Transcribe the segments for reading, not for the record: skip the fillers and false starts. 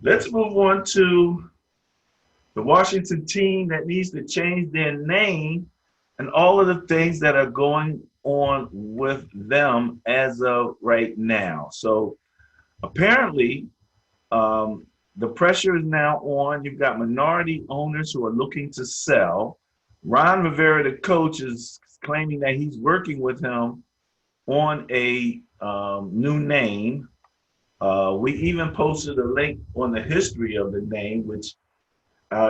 Let's move on to the Washington team that needs to change their name and all of the things that are going on with them as of right now. So apparently, the pressure is now on. You've got minority owners who are looking to sell. Ron Rivera, the coach, is claiming that he's working with him on a new name. We even posted a link on the history of the name, which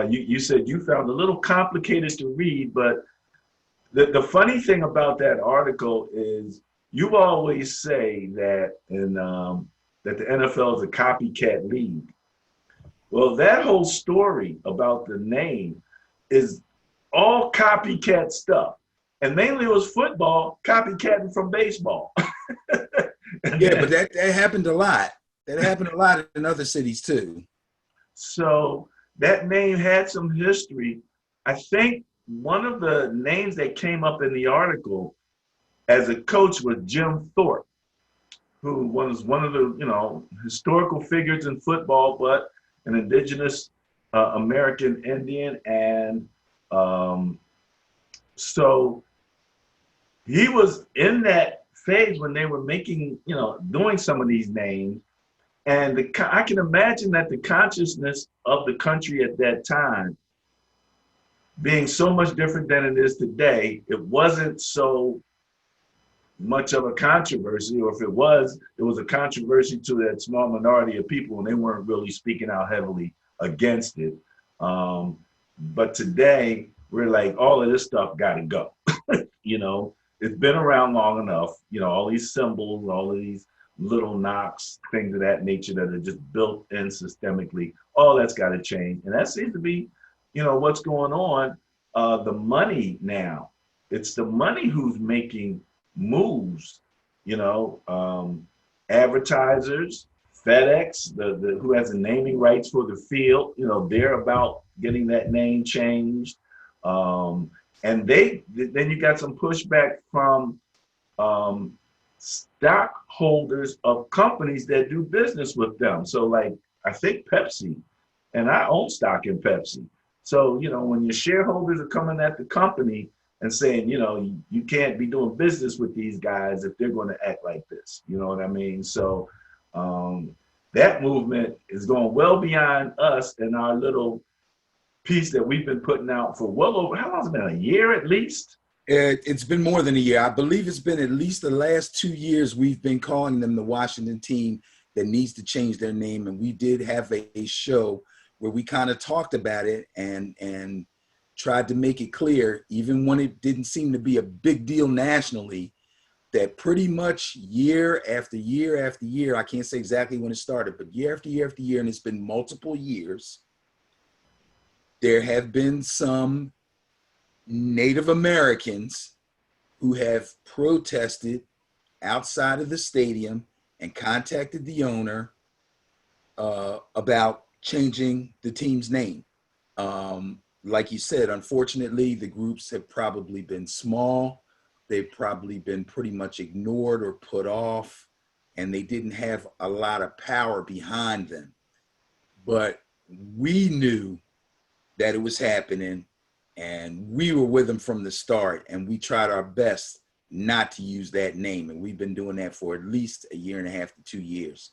you said you found a little complicated to read. But the funny thing about that article is you always say that that the NFL is a copycat league. Well, that whole story about the name is all copycat stuff. And mainly it was football copycatting from baseball. Yeah, but that happened a lot. That happened a lot in other cities too. So that name had some history. I think one of the names that came up in the article as a coach was Jim Thorpe, who was one of the historical figures in football, but an indigenous American Indian, and so he was in that phase when they were making, doing some of these names. And I can imagine that the consciousness of the country at that time being so much different than it is today, it wasn't so much of a controversy, or if it was a controversy to that small minority of people, and they weren't really speaking out heavily against it. But today, we're like, all of this stuff got to go. It's been around long enough. All these symbols, all of these little knocks, things of that nature that are just built in systemically, all that's got to change. And that seems to be, what's going on. The money now, it's the money who's making moves, advertisers, FedEx, the who has the naming rights for the field, they're about getting that name changed. And then you got some pushback from stockholders of companies that do business with them. So like, I think Pepsi, and I own stock in Pepsi. So, when your shareholders are coming at the company and saying, you can't be doing business with these guys if they're going to act like this. You know what I mean? So that movement is going well beyond us and our little piece that we've been putting out for well over, how long has it been, a year at least? It's been more than a year. I believe it's been at least the last 2 years we've been calling them the Washington team that needs to change their name. And we did have a show where we kind of talked about it and tried to make it clear, even when it didn't seem to be a big deal nationally, that pretty much year after year after year, I can't say exactly when it started, but year after year after year, and it's been multiple years, there have been some Native Americans who have protested outside of the stadium and contacted the owner about changing the team's name. Like you said, unfortunately, the groups have probably been small. They've probably been pretty much ignored or put off, and they didn't have a lot of power behind them. But we knew that it was happening, and we were with them from the start, and we tried our best not to use that name. And we've been doing that for at least a year and a half to 2 years.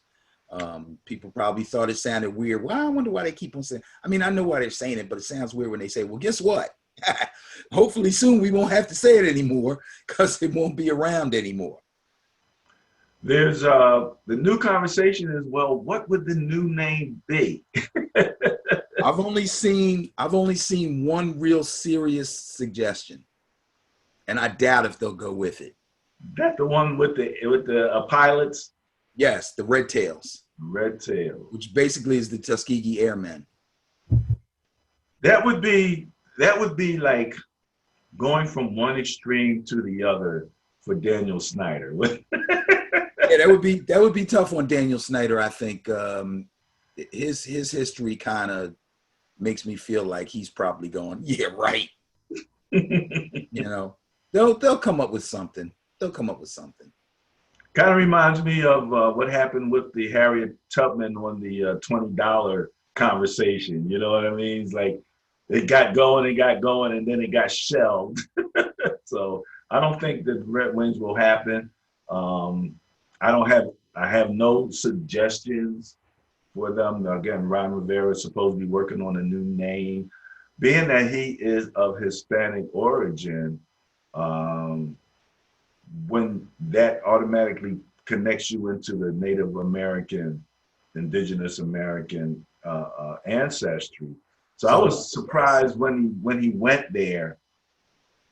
People probably thought it sounded weird. Well, I wonder why they keep on saying, I mean, I know why they're saying it, but it sounds weird when they say, well, guess what? Hopefully soon we won't have to say it anymore because it won't be around anymore. There's the new conversation is, well, what would the new name be? I've only seen one real serious suggestion, and I doubt if they'll go with it. That the one with the pilots? Yes, the Red Tails. Red Tail. Which basically is the Tuskegee Airmen. That would be like going from one extreme to the other for Daniel Snyder. Yeah, that would be tough on Daniel Snyder. I think his history kind of makes me feel like he's probably going, yeah, right. They'll come up with something. They'll come up with something. Kind of reminds me of what happened with the Harriet Tubman on the $20 conversation. You know what I mean? It's like it got going, and then it got shelved. So I don't think that Red Wings will happen. Um, I have no suggestions for them. Again, Ron Rivera is supposed to be working on a new name. Being that he is of Hispanic origin, um, when that automatically connects you into the Native American, Indigenous American ancestry. So I So was surprised when he went there,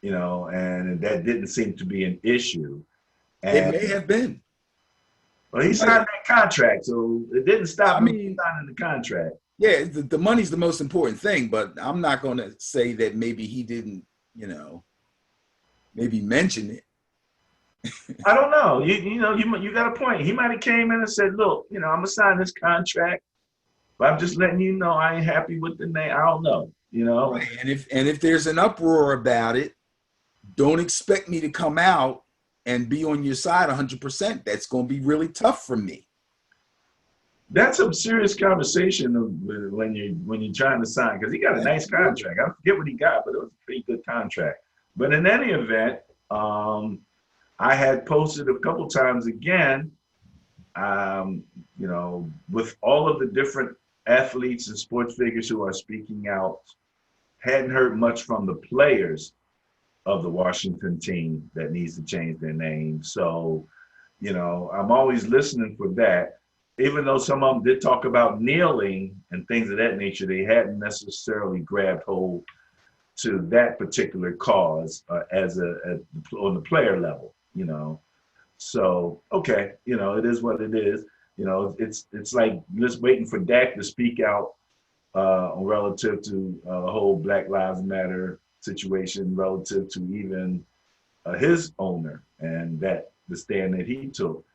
you know, and that didn't seem to be an issue. it And may have been. well, he signed that contract, so it didn't stop I him from mean, signing the contract. yeah, the money's the most important thing, but I'm not going to say that maybe he didn't, you know, maybe mention it. I don't know. You got a point. He might have came in and said, "Look, you know, I'm gonna sign this contract, but I'm just letting you know I ain't happy with the name. I don't know, you know." Right. And if there's an uproar about it, don't expect me to come out and be on your side 100%. That's going to be really tough for me. That's some serious conversation when you're trying to sign because he got a nice Absolutely. contract. I forget what he got, but it was a pretty good contract. But in any event, I had posted a couple times again, you know, with all of the different athletes and sports figures who are speaking out, hadn't heard much from the players of the Washington team that needs to change their name. So, you know, I'm always listening for that. Even though some of them did talk about kneeling and things of that nature, they hadn't necessarily grabbed hold to that particular cause on the player level, you know. So okay, you know, it is what it is. You know, it's like just waiting for Dak to speak out relative to the whole Black Lives Matter situation, relative to even his owner and that the stand that he took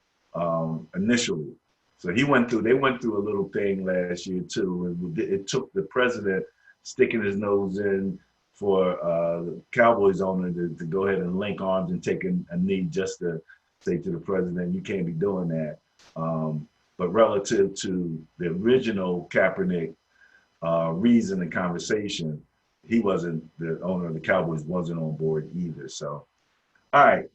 initially. So they went through a little thing last year too. It took the president sticking his nose in for the Cowboys owner to go ahead and link arms and take a knee just to say to the president, you can't be doing that. But relative to the original Kaepernick reason and conversation, he wasn't, the owner of the Cowboys wasn't on board either. So, all right.